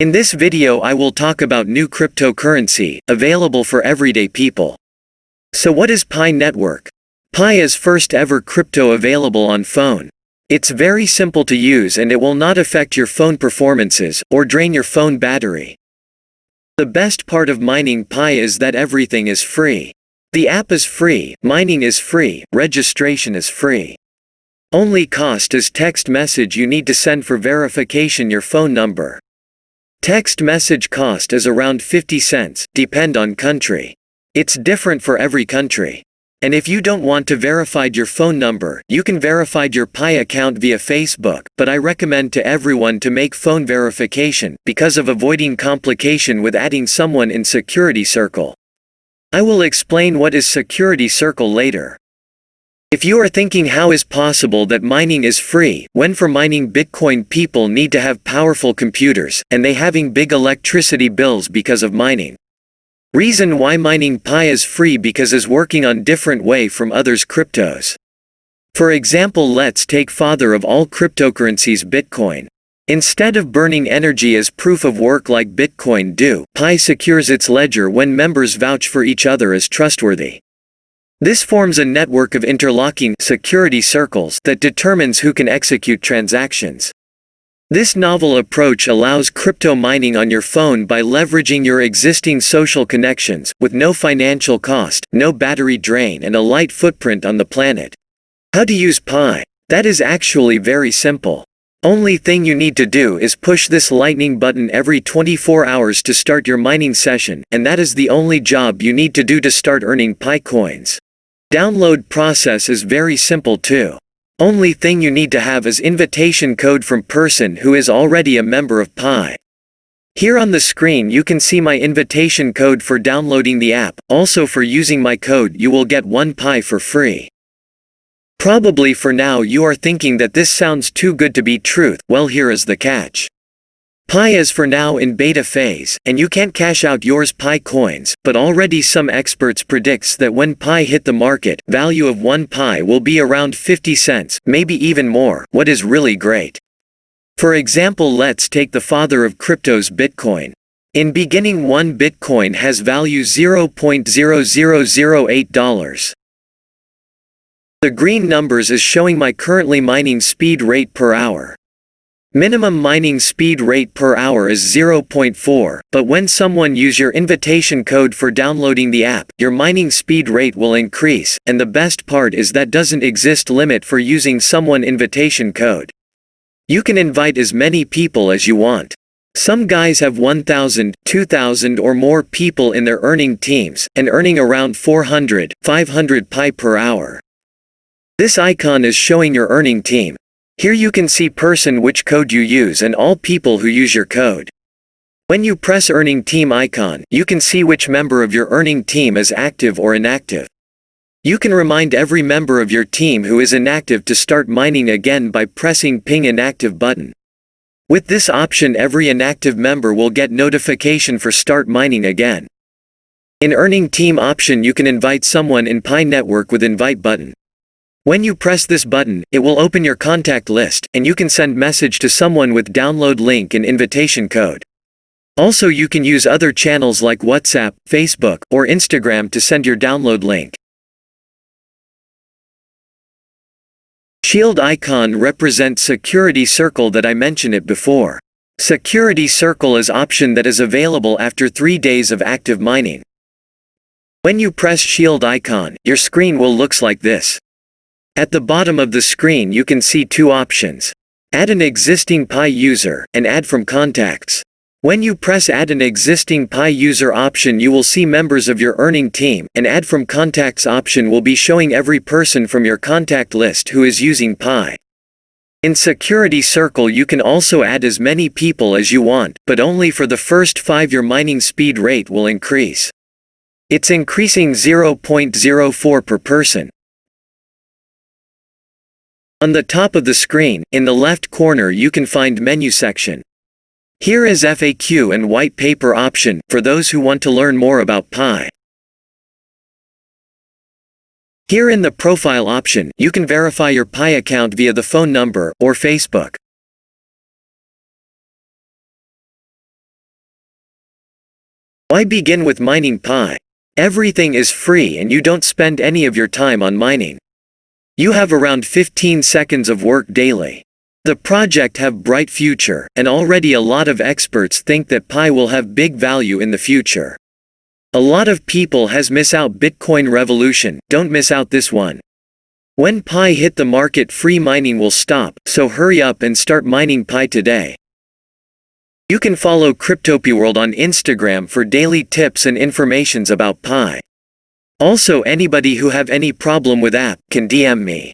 In this video I will talk about new cryptocurrency, available for everyday people. So what is Pi Network? Pi is first ever crypto available on phone. It's very simple to use and it will not affect your phone performances, or drain your phone battery. The best part of mining Pi is that everything is free. The app is free, mining is free, registration is free. Only cost is text message you need to send for verification your phone number. Text message cost is around 50 cents, depend on country. It's different for every country. And if you don't want to verify your phone number, you can verify your Pi account via Facebook, but I recommend to everyone to make phone verification, because of avoiding complication with adding someone in security circle. I will explain what is security circle later. If you are thinking how is possible that mining is free, when for mining Bitcoin people need to have powerful computers, and they having big electricity bills because of mining. Reason why mining Pi is free because is working on different way from others cryptos. For example, let's take father of all cryptocurrencies Bitcoin. Instead of burning energy as proof of work like Bitcoin do, Pi secures its ledger when members vouch for each other as trustworthy. This forms a network of interlocking security circles that determines who can execute transactions. This novel approach allows crypto mining on your phone by leveraging your existing social connections, with no financial cost, no battery drain and a light footprint on the planet. How to use Pi? That is actually very simple. Only thing you need to do is push this lightning button every 24 hours to start your mining session, and that is the only job you need to do to start earning Pi coins. Download process is very simple too. Only thing you need to have is invitation code from person who is already a member of Pi. Here on the screen you can see my invitation code for downloading the app, also for using my code you will get 1 Pi for free. Probably for now you are thinking that this sounds too good to be truth, well here is the catch. Pi is for now in beta phase, and you can't cash out yours Pi coins, but already some experts predicts that when Pi hit the market, value of 1 Pi will be around 50 cents, maybe even more, what is really great. For example, let's take the father of cryptos Bitcoin. In beginning 1 Bitcoin has value $0.0008. The green numbers is showing my currently mining speed rate per hour. Minimum mining speed rate per hour is 0.4, but when someone use your invitation code for downloading the app, your mining speed rate will increase, and the best part is that doesn't exist limit for using someone invitation code. You can invite as many people as you want. Some guys have 1,000, 2,000 or more people in their earning teams, and earning around 400, 500 Pi per hour. This icon is showing your earning team. Here you can see person which code you use and all people who use your code. When you press earning team icon, you can see which member of your earning team is active or inactive. You can remind every member of your team who is inactive to start mining again by pressing ping inactive button. With this option every inactive member will get notification for start mining again. In earning team option you can invite someone in Pi Network with invite button. When you press this button, it will open your contact list, and you can send message to someone with download link and invitation code. Also you can use other channels like WhatsApp, Facebook, or Instagram to send your download link. Shield icon represents security circle that I mentioned it before. Security circle is option that is available after 3 days of active mining. When you press shield icon, your screen will looks like this. At the bottom of the screen you can see 2 options. Add an existing Pi user, and add from contacts. When you press add an existing Pi user option you will see members of your earning team, and add from contacts option will be showing every person from your contact list who is using Pi. In security circle you can also add as many people as you want, but only for the first 5 your mining speed rate will increase. It's increasing 0.04 per person. On the top of the screen, in the left corner you can find menu section. Here is FAQ and white paper option, for those who want to learn more about Pi. Here in the profile option, you can verify your Pi account via the phone number, or Facebook. Why begin with mining Pi? Everything is free and you don't spend any of your time on mining. You have around 15 seconds of work daily. The project have bright future, and already a lot of experts think that Pi will have big value in the future. A lot of people has miss out Bitcoin revolution, don't miss out this one. When Pi hit the market, free mining will stop, so hurry up and start mining Pi today. You can follow CryptoPiWorld on Instagram for daily tips and informations about Pi. Also, anybody who have any problem with app can DM me.